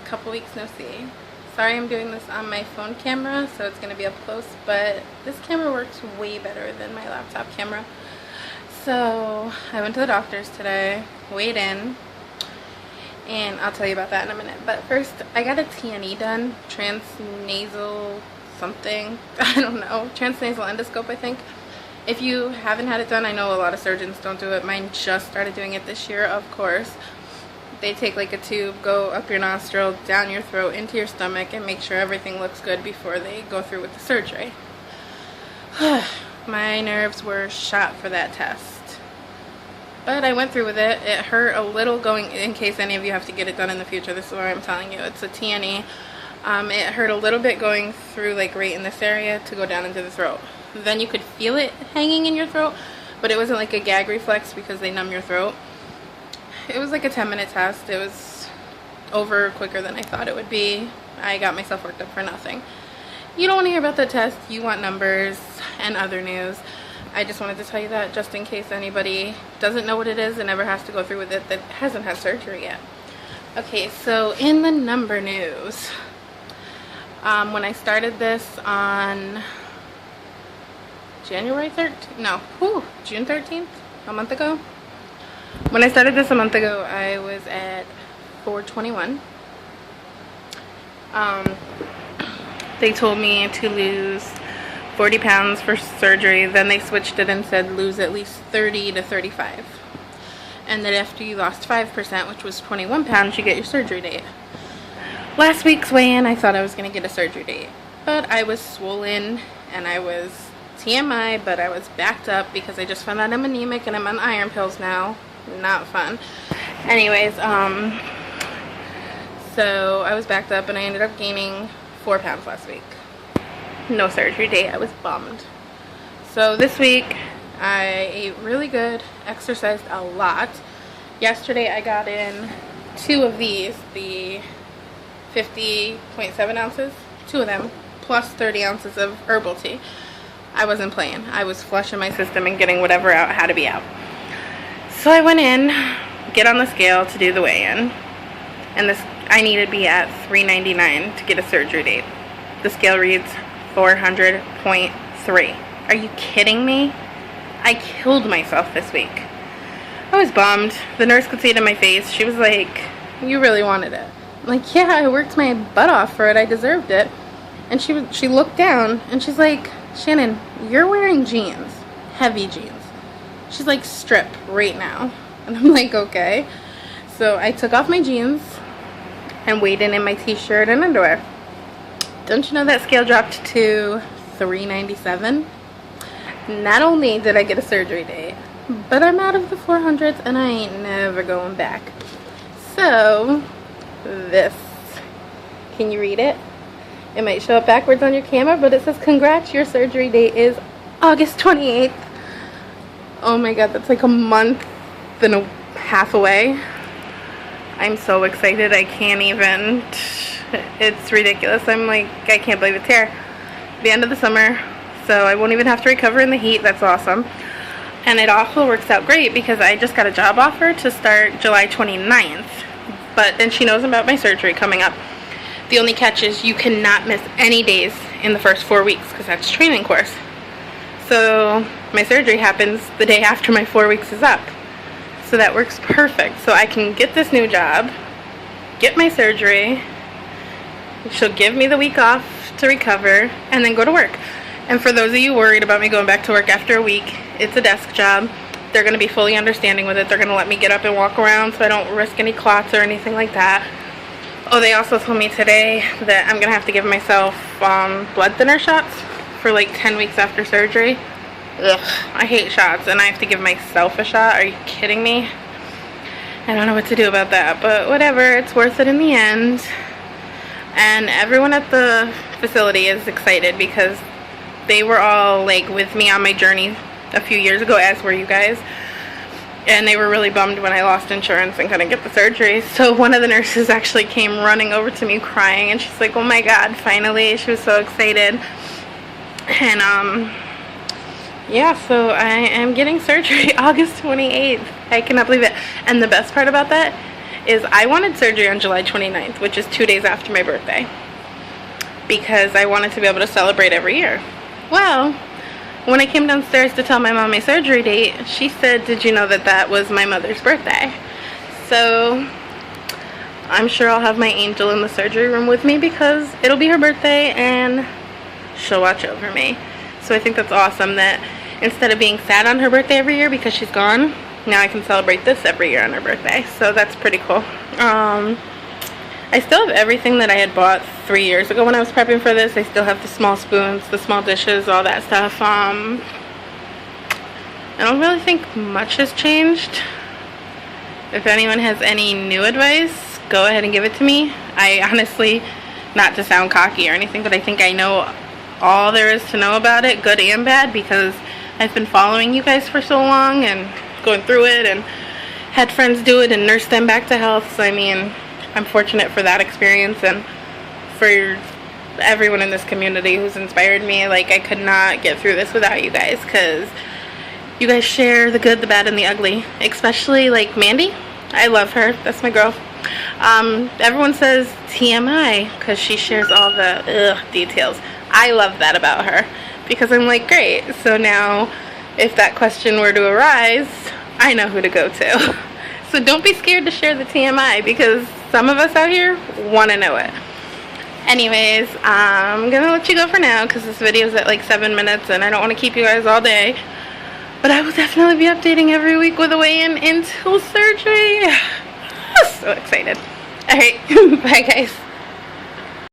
couple weeks no see. Sorry I'm doing this on my phone camera, so it's going to be up close, but this camera works way better than my laptop camera. So I went to the doctor's today, weighed in, and I'll tell you about that in a minute. But first, I got a TNE done, transnasal something, I don't know, transnasal endoscope I think. If you haven't had it done, I know a lot of surgeons don't do it. Mine just started doing it this year, of course. They take like a tube, go up your nostril, down your throat, into your stomach, and make sure everything looks good before they go through with the surgery. My nerves were shot for that test. But I went through with it. It hurt a little going, in case any of you have to get it done in the future, this is why I'm telling you. It's a TNE. It hurt a little bit going through like right in this area to go down into the throat. Then you could feel it hanging in your throat, but it wasn't like a gag reflex because they numb your throat. It was like a 10-minute test. It was over quicker than I thought it would be. I got myself worked up for nothing. You don't want to hear about the test. You want numbers and other news. I just wanted to tell you that just in case anybody doesn't know what it is and ever has to go through with it that hasn't had surgery yet. Okay, so in the number news, when I started this on January 13th, no, June 13th, a month ago. When I started this a month ago, I was at 421. They told me to lose 40 pounds for surgery. Then they switched it and said lose at least 30 to 35. And that after you lost 5%, which was 21 pounds, you get your surgery date. Last week's weigh-in, I thought I was going to get a surgery date. But I was swollen and I was TMI, but I was backed up because I just found out I'm anemic and I'm on iron pills now. Not fun. Anyways, so I was backed up and I ended up gaining 4 pounds last week. No surgery date. I was bummed. So this week I ate really good, exercised a lot. Yesterday I got in 2 of these, the 50.7 ounces, 2 of them, plus 30 ounces of herbal tea. I wasn't playing. I was flushing my system and getting whatever out had to be out. So I went in, get on the scale to do the weigh-in, and this I needed to be at 399 to get a surgery date. The scale reads 400.3. Are you kidding me? I killed myself this week. I was bummed. The nurse could see it in my face. She was like, "You really wanted it." I'm like, "Yeah, I worked my butt off for it. I deserved it." And she looked down and she's like, "Shannon, you're wearing jeans, heavy jeans." She's like, "Strip right now." And I'm like, "Okay." So I took off my jeans and weighed in my t-shirt and underwear. Don't you know that scale dropped to 397? Not only did I get a surgery date, but I'm out of the 400s and I ain't never going back. So, this. Can you read it? It might show up backwards on your camera, but it says, "Congrats, your surgery date is August 28th. Oh my god, that's like a month and a half away. I'm so excited, I can't even. It's ridiculous. I'm like, I can't believe it's here. The end of the summer, so I won't even have to recover in the heat. That's awesome. And it also works out great because I just got a job offer to start July 29th. But then she knows about my surgery coming up. The only catch is you cannot miss any days in the first 4 weeks because that's training course. So my surgery happens the day after my 4 weeks is up. So that works perfect. So I can get this new job, get my surgery, she'll give me the week off to recover, and then go to work. And for those of you worried about me going back to work after a week, it's a desk job. They're going to be fully understanding with it. They're going to let me get up and walk around so I don't risk any clots or anything like that. Oh, they also told me today that I'm going to have to give myself blood thinner shots for like 10 weeks after surgery. Ugh, I hate shots and I have to give myself a shot. Are you kidding me? I don't know what to do about that, but whatever, it's worth it in the end. And everyone at the facility is excited because they were all like with me on my journey a few years ago, as were you guys. And they were really bummed when I lost insurance and couldn't get the surgery. So one of the nurses actually came running over to me crying, and she's like, "Oh my god, finally." She was so excited. And yeah, so I am getting surgery August 28th. I cannot believe it. And the best part about that is I wanted surgery on July 29th, which is 2 days after my birthday, because I wanted to be able to celebrate every year. Well, when I came downstairs to tell my mom my surgery date, she said, did you know that that was my mother's birthday? So I'm sure I'll have my angel in the surgery room with me because it'll be her birthday and she'll watch over me. So I think that's awesome that instead of being sad on her birthday every year because she's gone, now I can celebrate this every year on her birthday. So that's pretty cool. I still have everything that I had bought 3 years ago when I was prepping for this. I still have the small spoons, the small dishes, all that stuff. I don't really think much has changed. If anyone has any new advice, go ahead and give it to me. I honestly, not to sound cocky or anything, but I think I know all there is to know about it, good and bad, because I've been following you guys for so long and going through it and had friends do it and nurse them back to health. So I mean, I'm fortunate for that experience and for everyone in this community who's inspired me. Like, I could not get through this without you guys, because you guys share the good, the bad, and the ugly. Especially like Mandy. I love her. That's my girl. Everyone says TMI because she shares all the details. I love that about her because I'm like, great. So now if that question were to arise, I know who to go to. So don't be scared to share the TMI because some of us out here want to know it. Anyways, I'm gonna let you go for now because this video is at like 7 minutes and I don't want to keep you guys all day. But I will definitely be updating every week with a weigh-in until surgery. So excited. Alright, bye guys.